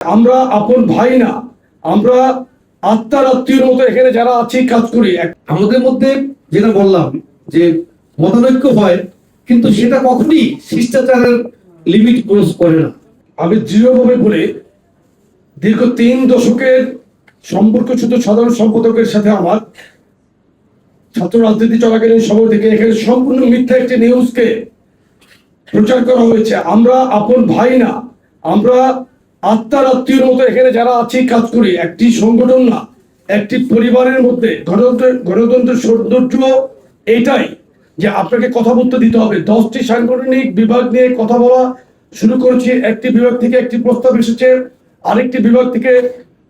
আমরা আপন ভাই না, আমরা আত্মার আত্মীয়র মতো এখানে যারা আছি কাজ করি। আমাদের মধ্যে যেটা বললাম যে মতানৈক্য হয়, কিন্তু সেটা কখনই শিষ্টাচারের লিমিট ক্রস করে না। আমি দৃঢ়ভাবে বলে দীর্ঘ 3 দশকের সম্পর্ক শুধু সাধারণ সম্পাদকের সাথে আমার ছাত্র রাজনীতি চলাকালীন সময় থেকে এখানে সম্পূর্ণ মিথ্যা একটি নিউজকে প্রচার করা হয়েছে। আমরা আপন ভাই না, আমরা আত্মার আত্মীয়র মতো এখানে যারা আছি কাজ করি। একটি সংগঠন না, একটি পরিবারের মধ্যে গণতন্ত্রের সৌন্দর্য এটাই যে আপনাকে কথা বলতে দিতে হবে। 10টি সাংগঠনিক বিভাগ নিয়ে কথা বলা শুরু করেছি। একটি বিভাগ থেকে একটি প্রস্তাব এসেছে, আরেকটি বিভাগ থেকে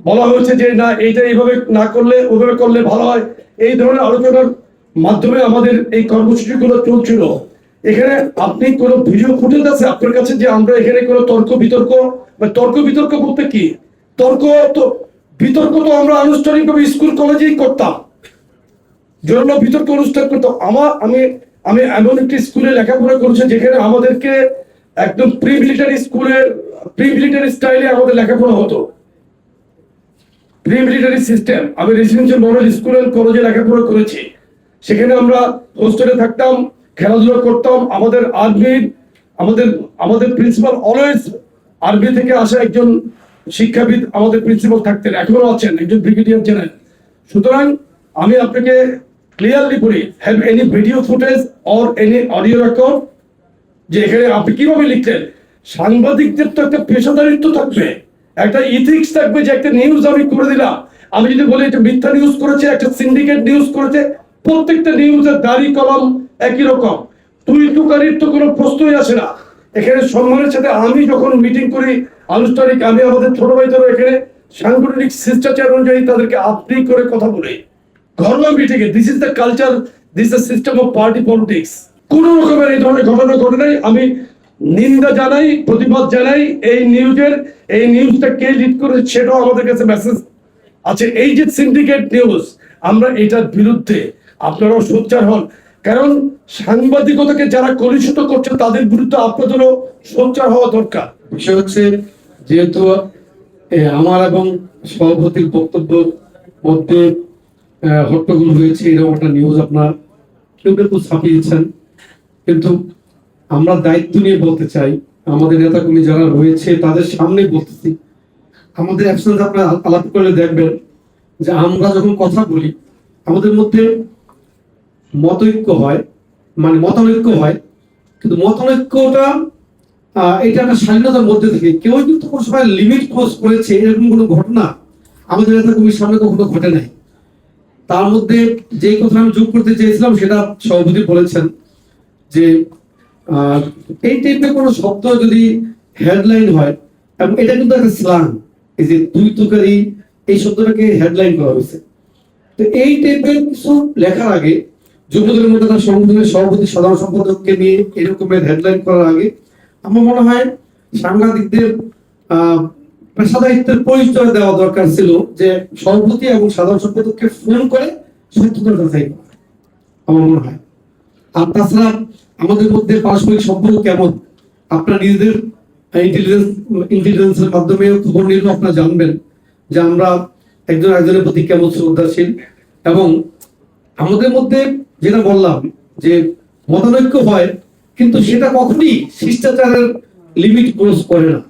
বলা হয়েছে যে না, এইটা এইভাবে না করলে ওইভাবে করলে ভালো হয়। এই ধরনের আলোচনার মাধ্যমে আমাদের এই কর্মসূচিগুলো চলছিল। এখানে আপনি কোনো ভিডিও ফুটেজ আছে আপনার কাছে যে আমরা এখানে কোনো তর্ক বিতর্ক বলতে কি বিতর্ক তো আমরা আনুষ্ঠানিকভাবে স্কুল কলেজেই করতাম, জন্য বিতর্ক অনুষ্ঠান করতাম। আমি এমন একটি স্কুলে লেখাপড়া করেছি যেখানে আমাদেরকে একদম প্রি মিলিটারি স্টাইলে আমাদের লেখাপড়া হতো। Pre military system. আমি রেসিডেন্সিয়াল মডেল স্কুল এন্ড কলেজে লেখাপড়া করেছি। সেখানে আমরা হোস্টেলে থাকতাম, খেলাধুলা করতাম। আমাদের প্রিন্সিপাল অলওয়েজ আর্মি থেকে আসা একজন শিক্ষাবিদ আমাদের প্রিন্সিপাল থাকতেন, এখনো আছেন, একজন ব্রিগেডিয়ার জেনারেল। সুতরাং আমি আপনাকে ক্লিয়ারলি বলি, have any video footage or any audio record যে এখানে আপনি কিভাবে লিখলেন। সাংবাদিকদের তো একটা পেশাদারিত্ব থাকবে, একটা ইথিক্স থাকবে যে একটা নিউজ আমি করে দিলাম, আমি যদি বলি এটা মিথ্যা নিউজ করেছে, একটা সিন্ডিকেট নিউজ করেছে, প্রত্যেকটা নিউজের দাড়ি কলম একই রকম, তুই তুকারির তো কোনো প্রশ্নই আসে না। এখানে সম্মানের সাথে আমি যখন মিটিং করি আনুষ্ঠানিক, আমি আমাদের ছোট ভাইদেরও এখানে সাংগঠনিক শিষ্টাচার অনুযায়ী তাদেরকে আপনি করে কথা বলি ঘরোয়া মিটিংয়ে। This is the culture, this is the system off party politics. কোন রকমের এই ধরনের ঘটনা ঘটে নাই। আমি নিন্দা জানাই, প্রতিবাদ জানাই। এই নিউজটা কে লিড করেছে সেটাও আমাদের কাছে মেসেজ আছে। এই যে সিন্ডিকেট নিউজ, আমরা এটার বিরুদ্ধে। আপনারাও সোচ্চার হন, কারণ সাংবাদিকতাকে যারা কলুষিত করছে তাদের বিরুদ্ধে আপনাদেরও সোচ্চার হওয়া দরকার। বিষয় হচ্ছে, যেহেতু আমার এবং সভাপতির বক্তব্য মধ্যে হট্টগোল হয়েছে, এরকম একটা নিউজ আপনার কেউ কেউ ছাপিয়েছেন, কিন্তু আমরা দায়িত্ব নিয়ে বলতে চাই, আমাদের নেতাকর্মী যারা রয়েছে তাদের সামনে বলতেছি। আমাদের একসাথে আপনারা আলাপ করলে দেখবেন যে আমরা যখন কথা বলি আমাদের মধ্যে মতৈক্য হয়, মানে মতানৈক্য হয়, কিন্তু মতানৈক্যটা এটা একটা স্বাধীনতার মধ্যে থেকে। কেউ কিন্তু কোনো সময় লিমিট ক্রস করেছে এরকম কোনো ঘটনা আমাদের নেতাকর্মীর সামনে কখনো ঘটে নাই। তার মধ্যে যে কথা আমি যোগ করতে চেয়েছিলাম সেটা সভাপতি বলেছেন যে এই টাইপের কোনো শব্দ যদি হেডলাইন হয়, এবং এটা কিন্তু একটা স্ল্যাং, এই যে দুই তুকারি, এই শব্দটাকে হেডলাইন করা হয়েছে। তো এই টাইপের কিছু লেখার আগে, যুবদলের মধ্যে তার সংগঠনের সভাপতি সাধারণ সম্পাদককে নিয়ে এরকমের হেডলাইন করার আগে আমার মনে হয় সাংবাদিকদের পেশাদারিত্বের পরিচয় দেওয়া দরকার ছিল, যে সভাপতি এবং সাধারণ সম্পাদককে ফোন করে সত্যতা যাচাই করা, আমার মনে হয়। আর তাছাড়া আমাদের মধ্যে পারস্পরিক সম্পর্ক কেমন, আপনার নিজেদের ইন্টেলিজেন্সের মাধ্যমে খবর নিলেও আপনারা জানবেন যে আমরা একজন একজনের প্রতি কেমন শ্রদ্ধাশীল। এবং আমাদের মধ্যে যেটা বললাম যে মতানৈক্য হয়, কিন্তু সেটা কখনই শিষ্টাচারের লিমিট ক্রস করে না।